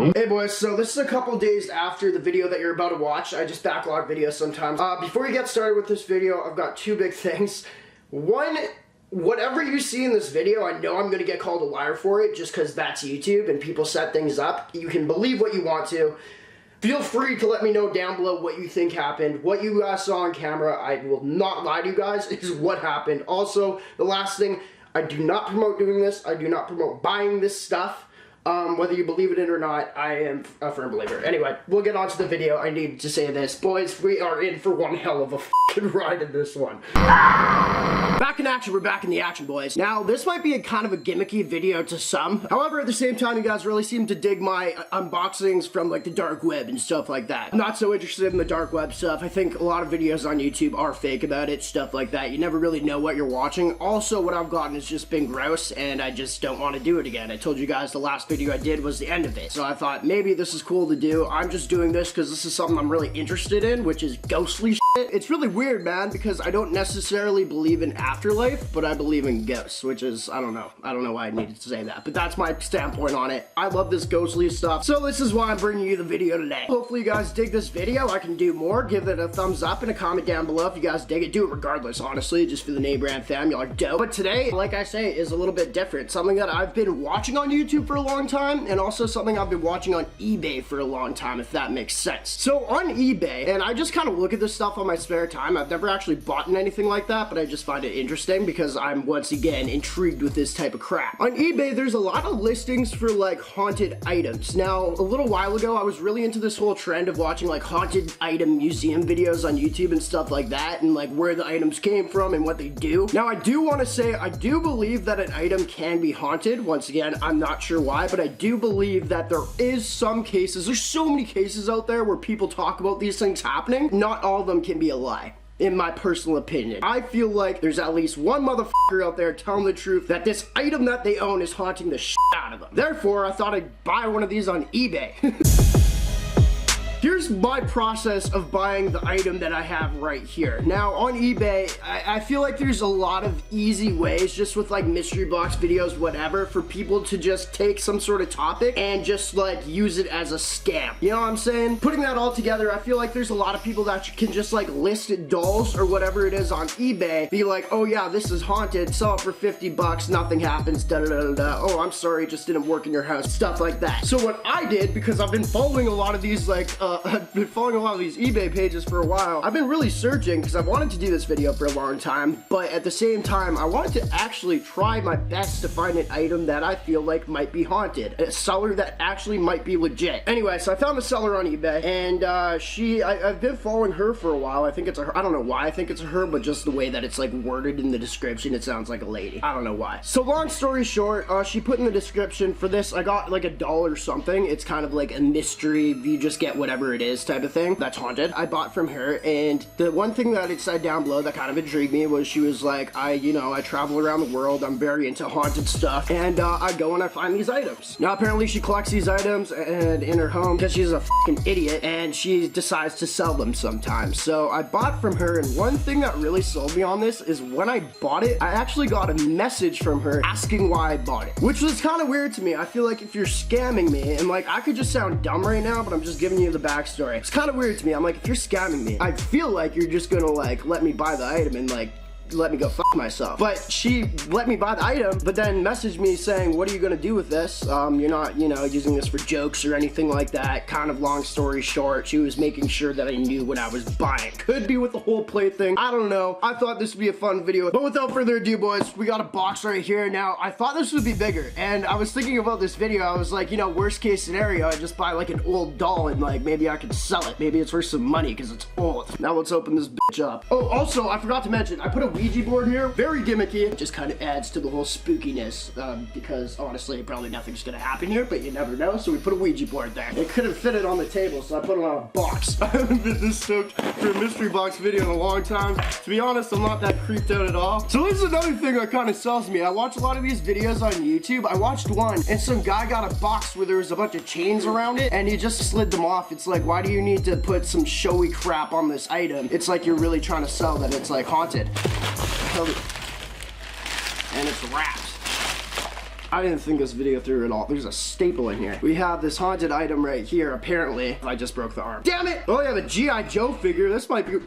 Nope. Hey boys, so this is a couple days after the video that you're about to watch. I just backlog videos sometimes. Before you get started with this video, I've got two big things. One, whatever you see in this video, I know I'm going to get called a liar for it just because that's YouTube and people set things up. You can believe what you want to. Feel free to let me know down below what you think happened. What you guys saw on camera, I will not lie to you guys, is what happened. Also, the last thing, I do not promote doing this. I do not promote buying this stuff. Whether you believe it or not, I am a firm believer. Anyway, we'll get on to the video. I need to say this. Boys, we are in for one hell of a f***ing ride in this one. Back in action, we're back in the action, boys. Now, this might be a kind of a gimmicky video to some. However, at the same time, you guys really seem to dig my unboxings from, like, the dark web and stuff like that. I'm not so interested in the dark web stuff. I think a lot of videos on YouTube are fake about it, stuff like that. You never really know what you're watching. Also, what I've gotten has just been gross, and I just don't want to do it again. I told you guys the last video I did was the end of it. So I thought maybe this is cool to do. I'm just doing this because this is something I'm really interested in, which is ghostly shit. It's really weird, man, because I don't necessarily believe in afterlife, but I believe in ghosts, which is, I don't know why I needed to say that, but that's my standpoint on it. I love this ghostly stuff, so this is why I'm bringing you the video today. Hopefully you guys dig this video. I can do more. Give it a thumbs up and a comment down below if you guys dig it. Do it regardless, honestly, just for the NameBran fam. Y'all are dope. But today, like I say, is a little bit different. Something that I've been watching on YouTube for a long time, and also something I've been watching on eBay for a long time, if that makes sense. So on eBay, and I just kind of look at this stuff on my spare time. I've never actually bought anything like that, but I just find it interesting because I'm once again intrigued with this type of crap. On eBay, there's a lot of listings for like haunted items. Now, a little while ago, I was really into this whole trend of watching like haunted item museum videos on YouTube and stuff like that, and like where the items came from and what they do. Now, I do want to say, I do believe that an item can be haunted. Once again, I'm not sure why, but I do believe that there is some cases, there's so many cases out there where people talk about these things happening. Not all of them can be a lie, in my personal opinion. I feel like there's at least one motherfucker out there telling the truth that this item that they own is haunting the shit out of them. Therefore, I thought I'd buy one of these on eBay. Here's my process of buying the item that I have right here. Now, on eBay, I feel like there's a lot of easy ways, just with like mystery box videos, whatever, for people to just take some sort of topic and just like use it as a scam. You know what I'm saying? Putting that all together, I feel like there's a lot of people that can just like list dolls or whatever it is on eBay, be like, oh yeah, this is haunted, sell it for 50 bucks, nothing happens, da da da da. Oh, I'm sorry, it just didn't work in your house, stuff like that. So what I did, because I've been following a lot of these like, I've been following a lot of these eBay pages for a while. I've been really searching because I've wanted to do this video for a long time, but at the same time, I wanted to actually try my best to find an item that I feel like might be haunted. A seller that actually might be legit. Anyway, so I found a seller on eBay, and I've been following her for a while. I think it's a her. I don't know why I think it's a her, but just the way that it's like worded in the description, it sounds like a lady. I don't know why. So long story short, she put in the description for this, I got like $1 something. It's kind of like a mystery, you just get whatever it is type of thing that's haunted. I bought from her, and the one thing that it said down below that kind of intrigued me was she was like, I travel around the world, I'm very into haunted stuff, and I go and I find these items. Now apparently she collects these items and in her home because she's a fucking idiot, and she decides to sell them sometimes. So I bought from her, and one thing that really sold me on this is when I bought it, I actually got a message from her asking why I bought it, which was kind of weird to me. I feel like if you're scamming me, and like I could just sound dumb right now, but I'm just giving you the backstory. It's kind of weird to me. I'm like, if you're scamming me, I feel like you're just gonna like let me buy the item and like let me go fuck myself. But she let me buy the item, but then messaged me saying, what are you gonna do with this? You're not, using this for jokes or anything like that. Kind of long story short, she was making sure that I knew what I was buying. Could be with the whole plate thing, I don't know. I thought this would be a fun video, but without further ado, boys, we got a box right here. Now, I thought this would be bigger, and I was thinking about this video. I was like, worst case scenario, I just buy like an old doll and like maybe I could sell it. Maybe it's worth some money because it's old. Now let's open this bitch up. Oh, also, I forgot to mention, I put a Ouija board here, very gimmicky. It just kind of adds to the whole spookiness, because honestly, probably nothing's gonna happen here, but you never know, so we put a Ouija board there. It couldn't fit it on the table, so I put it on a box. I haven't been this stoked for a mystery box video in a long time. To be honest, I'm not that creeped out at all. So this is another thing that kind of sells me. I watch a lot of these videos on YouTube. I watched one, and some guy got a box where there was a bunch of chains around it, and he just slid them off. It's like, why do you need to put some showy crap on this item? It's like you're really trying to sell that it's like haunted. And it's wrapped. I didn't think this video through at all. There's a staple in here. We have this haunted item right here, apparently. I just broke the arm. Damn it! Oh, I have a G.I. Joe figure. This might be...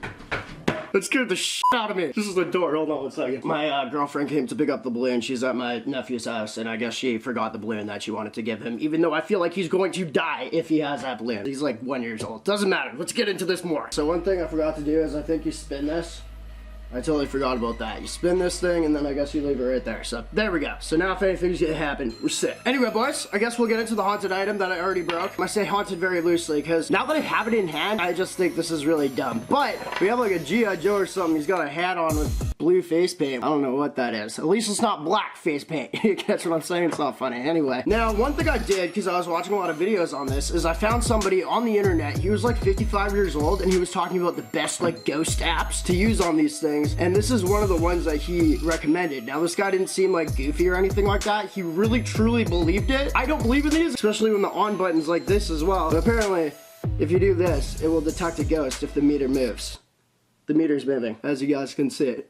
That scared the shit out of me. This is the door. Hold on 1 second. My girlfriend came to pick up the balloon. She's at my nephew's house, and I guess she forgot the balloon that she wanted to give him, even though I feel like he's going to die if he has that balloon. He's like 1 year old. Doesn't matter. Let's get into this more. So one thing I forgot to do is I think you spin this. I totally forgot about that. You spin this thing, and then I guess you leave it right there. So there we go. So now if anything's gonna happen, we're set. Anyway, boys, I guess we'll get into the haunted item that I already broke. I say haunted very loosely, because now that I have it in hand, I just think this is really dumb. But we have like a G.I. Joe or something. He's got a hat on with blue face paint. I don't know what that is. At least it's not black face paint. You catch what I'm saying? It's not funny. Anyway, now one thing I did, because I was watching a lot of videos on this, is I found somebody on the internet. He was like 55 years old, and he was talking about the best like ghost apps to use on these things. And this is one of the ones that he recommended. Now this guy didn't seem like goofy or anything like that. He really truly believed it. I don't believe in these, especially when the on button's like this as well. But apparently, if you do this, it will detect a ghost if the meter moves. The meter's moving, as you guys can see,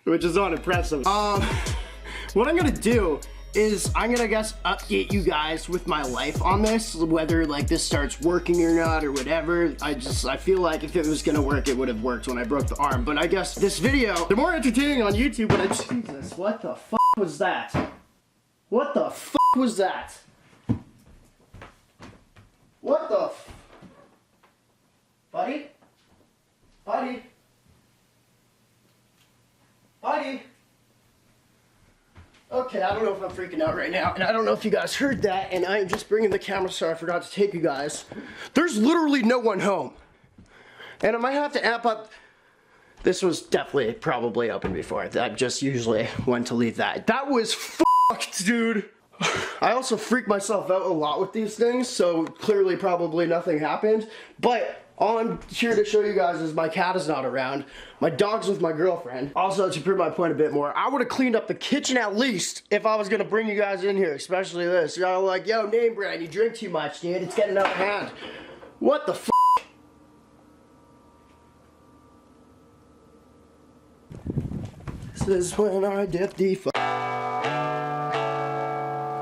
which is not impressive. What I'm gonna do is I'm gonna guess update you guys with my life on this, whether like this starts working or not or whatever. I feel like if it was gonna work, it would have worked when I broke the arm. But I guess this video, they're more entertaining on YouTube, but Jesus, what the fuck was that? What the fuck was that? What the Buddy? Buddy? Buddy? Okay, I don't know if I'm freaking out right now, and I don't know if you guys heard that, and I am just bringing the camera, so I forgot to tape you guys. There's literally no one home. And I might have to amp up. This was definitely probably open before. I just usually want to leave that. That was fucked, dude. I also freak myself out a lot with these things, so clearly probably nothing happened. But all I'm here to show you guys is my cat is not around. My dog's with my girlfriend. Also, to prove my point a bit more, I would have cleaned up the kitchen at least if I was gonna bring you guys in here, especially this. Y'all like, yo, NameBran, you drink too much, dude. It's getting out of hand. What the f? This is when I did the f.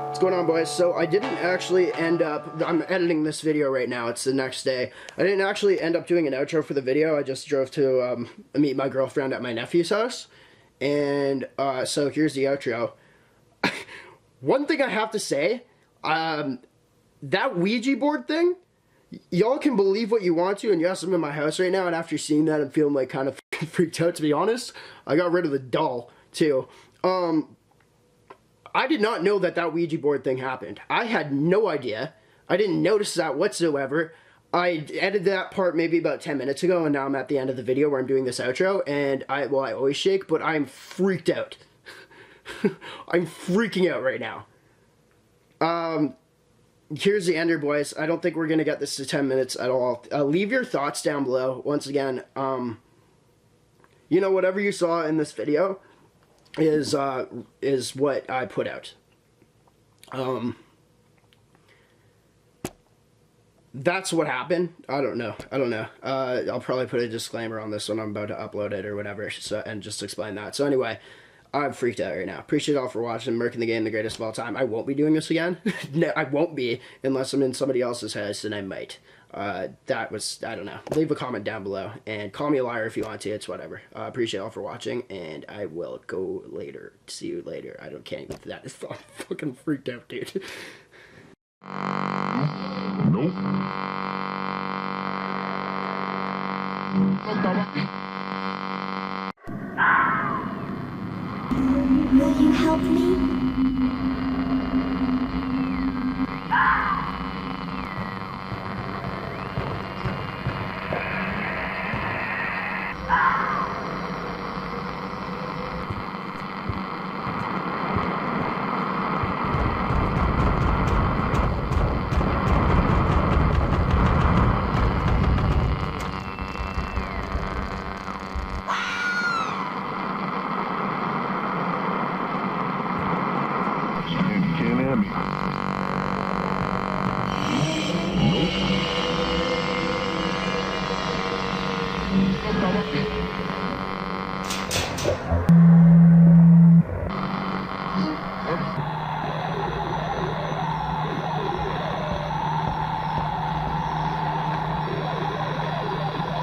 What's going on, boys? So I didn't actually end up, I'm editing this video right now, it's the next day. I didn't actually end up doing an outro for the video. I just drove to meet my girlfriend at my nephew's house. And so here's the outro. One thing I have to say, that Ouija board thing, y'all can believe what you want to, and yes, I'm in my house right now, and after seeing that, I'm feeling like kind of freaked out, to be honest. I got rid of the doll, too. I did not know that that Ouija board thing happened. I had no idea. I didn't notice that whatsoever. I edited that part maybe about 10 minutes ago, and now I'm at the end of the video where I'm doing this outro, and I always shake, but I'm freaked out. I'm freaking out right now. Here's the ender, boys. I don't think we're gonna get this to 10 minutes at all. Leave your thoughts down below. Once again, you know, whatever you saw in this video is what I put out. That's what happened. I don't know. I'll probably put a disclaimer on this when I'm about to upload it or whatever, so, and just explain that. So anyway, I'm freaked out right now. Appreciate all for watching. Merkin the Game, the greatest of all time. I won't be doing this again. No, I won't be unless I'm in somebody else's house, and I might. That was, I don't know. Leave a comment down below, and call me a liar if you want to. It's whatever. Appreciate all for watching, and I will go later. See you later. Can't even do that. I'm fucking freaked out, dude. Nope. Will you help me? Nope.